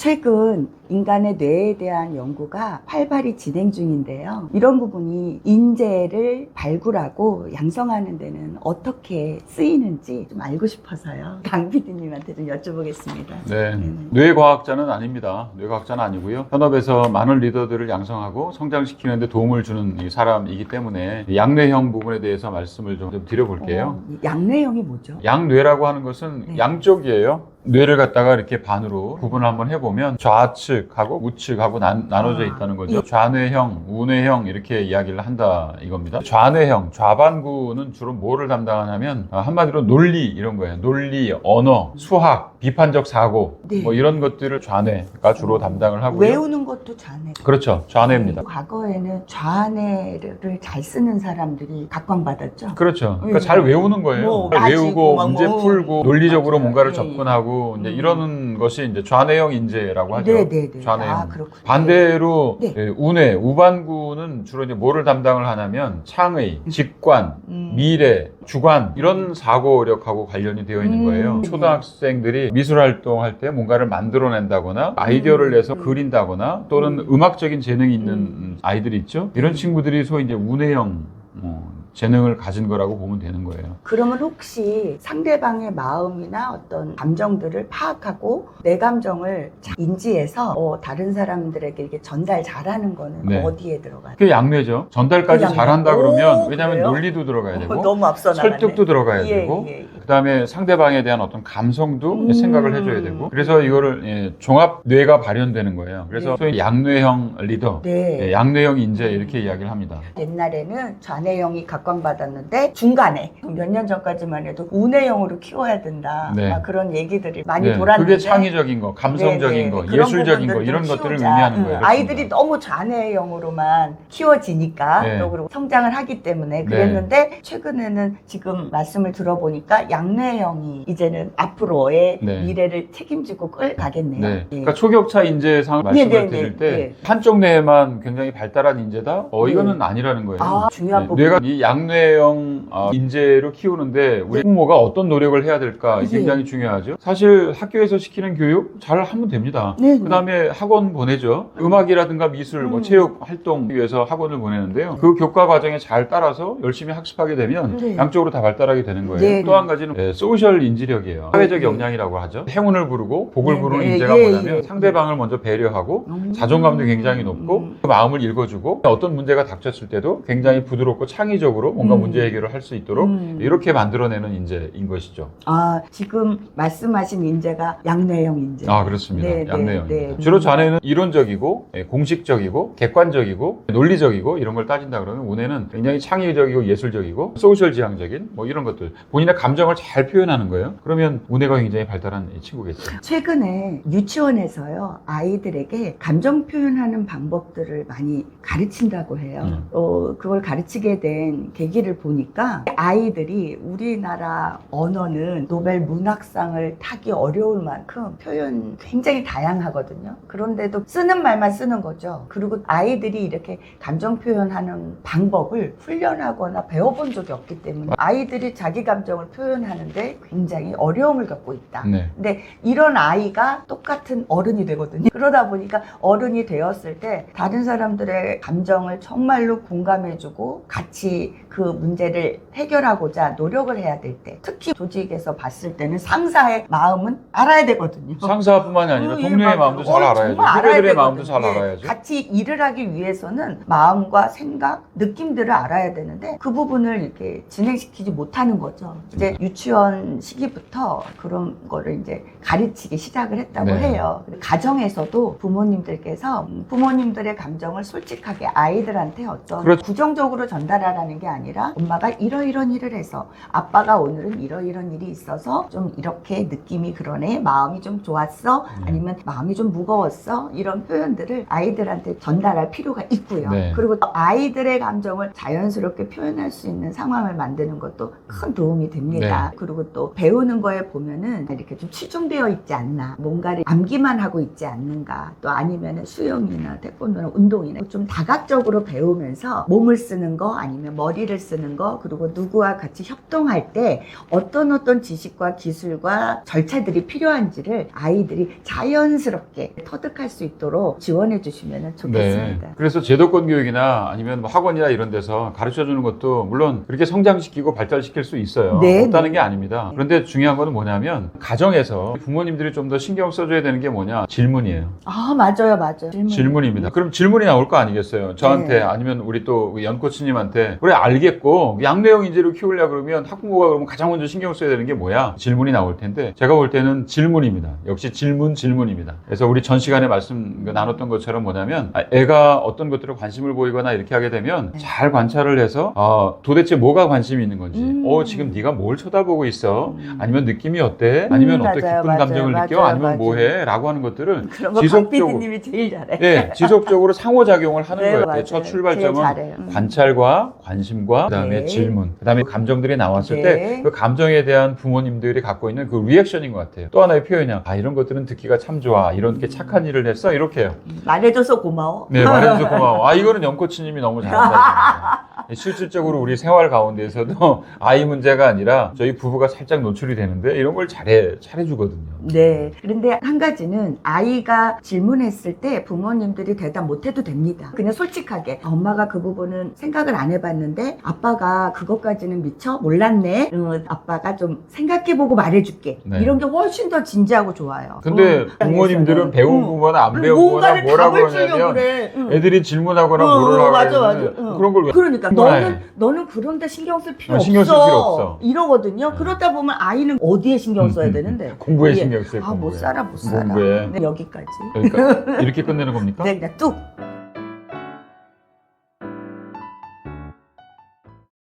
최근 인간의 뇌에 대한 연구가 활발히 진행 중인데요. 이런 부분이 인재를 발굴하고 양성하는 데는 어떻게 쓰이는지 좀 알고 싶어서요. 강 PD님한테 좀 여쭤보겠습니다. 네, 뇌과학자는 아닙니다. 뇌과학자는 아니고요. 현업에서 많은 리더들을 양성하고 성장시키는 데 도움을 주는 이 사람이기 때문에 양뇌형 부분에 대해서 말씀을 좀 드려볼게요. 양뇌형이 뭐죠? 양뇌라고 하는 것은 네. 양쪽이에요. 뇌를 갖다가 이렇게 반으로 구분을 한번 해보면 좌측하고 우측하고 나눠져 있다는 거죠. 예. 좌뇌형, 우뇌형 이렇게 이야기를 한다 이겁니다. 좌뇌형, 좌반구는 주로 뭐를 담당하냐면 한마디로 논리 이런 거예요. 논리, 언어, 수학, 비판적 사고 네. 뭐 이런 것들을 좌뇌가 주로 담당을 하고요. 외우는 것도 좌뇌. 그렇죠. 좌뇌입니다. 과거에는 좌뇌를 잘 쓰는 사람들이 각광받았죠. 그렇죠. 그러니까 예. 잘 외우는 거예요. 뭐, 외우고 따지고 막 문제 뭐. 풀고 논리적으로 맞아요. 뭔가를 예. 접근하고 이제 이러는 것이 이제 좌뇌형 인재라고 하죠. 네네네. 좌뇌형. 아, 그렇군요. 반대로 네. 예, 우뇌, 우반구는 주로 이제 뭐를 담당을 하냐면 창의, 직관, 미래, 주관 이런 사고력하고 관련이 되어 있는 거예요. 초등학생들이 미술 활동할 때 뭔가를 만들어낸다거나 아이디어를 내서 그린다거나 또는 음악적인 재능이 있는 아이들이 있죠. 이런 친구들이 소위 이제 우뇌형 재능을 가진 거라고 보면 되는 거예요. 그러면 혹시 상대방의 마음이나 어떤 감정들을 파악하고 내 감정을 잘 인지해서 다른 사람들에게 이렇게 전달 잘하는 거는 네. 어디에 들어가요? 그게 양뇌죠. 전달까지 양뇌. 잘한다 그러면 오, 왜냐하면 그래요? 논리도 들어가야 되고 너무 앞서 나갔네. 설득도 들어가야 예, 되고 예, 예. 그다음에 상대방에 대한 어떤 감성도 생각을 해줘야 되고 그래서 이거를 종합 뇌가 발현되는 거예요. 그래서 네. 소위 양뇌형 리더, 네. 양뇌형 인재 이렇게 이야기를 합니다. 옛날에는 좌뇌형이 각광받았는데 중간에 몇 년 전까지만 해도 우뇌형으로 키워야 된다. 네. 막 그런 얘기들이 많이 네, 돌았는데 그게 창의적인 거, 감성적인 네, 거, 그런 예술적인 거 부분들 이런 좀 것들을 키우자. 의미하는 거예요. 아이들이 너무 좌뇌형으로만 키워지니까 네. 또 그리고 성장을 하기 때문에 그랬는데 최근에는 지금 말씀을 들어보니까 양뇌형이 이제는 앞으로의 네. 미래를 책임지고 끌가겠네요. 네. 예. 그러니까 초격차 인재상을 네, 말씀을 네, 드릴 네, 때 네. 한쪽 뇌만 굉장히 발달한 인재다? 이거는 아니라는 거예요. 아, 중요한 부분. 뇌가 이 양뇌형 인재로 키우는데 우리 부모가 어떤 노력을 해야 될까 이게 예. 굉장히 중요하죠. 사실 학교에서 시키는 교육 잘 하면 됩니다. 네, 네. 그다음에 학원 보내죠. 음악이라든가 미술, 뭐 체육 활동 위해서 학원을 보내는데요. 그 교과 과정에 잘 따라서 열심히 학습하게 되면 네. 양쪽으로 다 발달하게 되는 거예요. 네, 또 한 가지는 소셜 인지력이에요. 사회적 네. 역량이라고 하죠. 행운을 부르고 복을 네, 부르는 네. 인재가 예, 뭐냐면 예. 상대방을 먼저 배려하고 자존감도 굉장히 높고 그 마음을 읽어주고 어떤 문제가 닥쳤을 때도 굉장히 부드럽고 창의적으로 뭔가 문제 해결을 할 수 있도록 이렇게 만들어내는 인재인 것이죠. 아, 지금 말씀하신 인재가 양뇌형 인재. 아, 그렇습니다. 네, 네, 양뇌형입니다. 네. 주로 좌뇌는 이론적이고 공식적이고 객관적이고 논리적이고 이런 걸 따진다 그러면 우뇌는 굉장히 창의적이고 예술적이고 소셜 지향적인 뭐 이런 것들 본인의 감정을 잘 표현하는 거예요. 그러면 우뇌가 굉장히 발달한 친구겠죠. 최근에 유치원에서요, 아이들에게 감정 표현하는 방법들을 많이 가르친다고 해요. 그걸 가르치게 된 계기를 보니까 아이들이 우리나라 언어는 노벨 문학상을 타기 어려울 만큼 표현 굉장히 다양하거든요. 그런데도 쓰는 말만 쓰는 거죠. 그리고 아이들이 이렇게 감정 표현하는 방법을 훈련하거나 배워본 적이 없기 때문에 아이들이 자기 감정을 표현하는데 굉장히 어려움을 겪고 있다. 네. 근데 이런 아이가 똑같은 어른이 되거든요. 그러다 보니까 어른이 되었을 때 다른 사람들의 감정을 정말로 공감해주고 같이 그 문제를 해결하고자 노력을 해야 될 때, 특히 조직에서 봤을 때는 상사의 마음은 알아야 되거든요. 상사뿐만이 아니라 예, 동료의 맞아요. 마음도 잘 알아야죠. 정말 알아야 후배들의 마음도 잘 되거든요. 예, 알아야죠. 같이 일을 하기 위해서는 마음과 생각, 느낌들을 알아야 되는데 그 부분을 이렇게 진행시키지 못하는 거죠. 이제 유치원 시기부터 그런 거를 이제 가르치기 시작을 했다고 네. 해요. 가정에서도 부모님들께서 부모님들의 감정을 솔직하게 아이들한테 어떤 그렇죠. 부정적으로 전달하라는 게 아니라 엄마가 이러이런 일을 해서 아빠가 오늘은 이러이런 일이 있어서 좀 이렇게 느낌이 그러네, 마음이 좀 좋았어, 아니면 마음이 좀 무거웠어, 이런 표현들을 아이들한테 전달할 필요가 있고요. 네. 그리고 또 아이들의 감정을 자연스럽게 표현할 수 있는 상황을 만드는 것도 큰 도움이 됩니다. 네. 그리고 또 배우는 거에 보면은 이렇게 좀 치중되어 있지 않나, 뭔가를 암기만 하고 있지 않는가, 또 아니면은 수영이나 태권도나 운동이나 좀 다각적으로 배우면서 몸을 쓰는 거 아니면 머리 머리를 쓰는 거, 그리고 누구와 같이 협동할 때 어떤 지식과 기술과 절차들이 필요한지를 아이들이 자연스럽게 터득할 수 있도록 지원해 주시면 좋겠습니다. 네. 그래서 제도권 교육이나 아니면 뭐 학원이나 이런 데서 가르쳐 주는 것도 물론 그렇게 성장시키고 발달시킬 수 있어요. 네, 없다는 네. 게 아닙니다. 그런데 중요한 거는 뭐냐면 가정에서 부모님들이 좀 더 신경 써줘야 되는 게 뭐냐? 질문이에요. 아, 맞아요. 질문입니다. 그럼 질문이 나올 거 아니겠어요? 저한테 네. 아니면 우리 또 연코치님한테 그래 알겠고 양내용 인재를 키우려고 그러면 학부모가 그러면 가장 먼저 신경 써야 되는 게 뭐야? 질문이 나올 텐데 제가 볼 때는 질문입니다. 역시 질문입니다. 그래서 우리 전 시간에 말씀 나눴던 것처럼 뭐냐면 애가 어떤 것들에 관심을 보이거나 이렇게 하게 되면 네. 잘 관찰을 해서 도대체 뭐가 관심이 있는 건지 지금 네가 뭘 쳐다보고 있어? 아니면 느낌이 어때? 아니면 어떤 맞아요, 기쁜 감정을 맞아요, 느껴? 맞아요, 아니면 맞아요. 뭐해? 라고 하는 것들을 그런 거 지속적으로 박PD님이 제일 잘해. 네, 지속적으로 상호작용을 하는 네, 거예요. 맞아요. 첫 제일 출발점은 잘해요. 관찰과 관심과 그다음에 네. 질문, 그다음에 감정들이 나왔을 네. 때 그 감정에 대한 부모님들이 갖고 있는 그 리액션인 것 같아요. 또 하나의 표현이야. 이런 것들은 듣기가 참 좋아. 이런 게 착한 일을 했어. 이렇게 해요. 말해줘서 고마워. 네, 말해줘서 고마워. 이거는 영코치님이 너무 잘한다. 실질적으로 우리 생활 가운데에서도 아이 문제가 아니라 저희 부부가 살짝 노출이 되는데 이런 걸 잘해주거든요. 네. 그런데 한 가지는 아이가 질문했을 때 부모님들이 대답 못해도 됩니다. 그냥 솔직하게 엄마가 그 부분은 생각을 안 해봤는데 아빠가 그것까지는 미처 몰랐네. 아빠가 좀 생각해보고 말해줄게. 네. 이런 게 훨씬 더 진지하고 좋아요. 근데 부모님들은 배우고 거나 안 배우고 거나 뭔가를 뭐라고 답을 주려고 그러냐면 그래. 애들이 질문하거나 물으려고 맞아. 그러면 그런 걸 왜 그러니까 네. 너는 그런데 신경 쓸 필요 없어. 신경 쓸 필요 없어. 이러거든요. 그러다 보면 아이는 어디에 신경 써야 되는데? 공부에 거기에. 신경 써요. 못 살아. 공부에. 네, 여기까지. 그러니까 이렇게 끝내는 겁니까? 네, 그냥 뚝.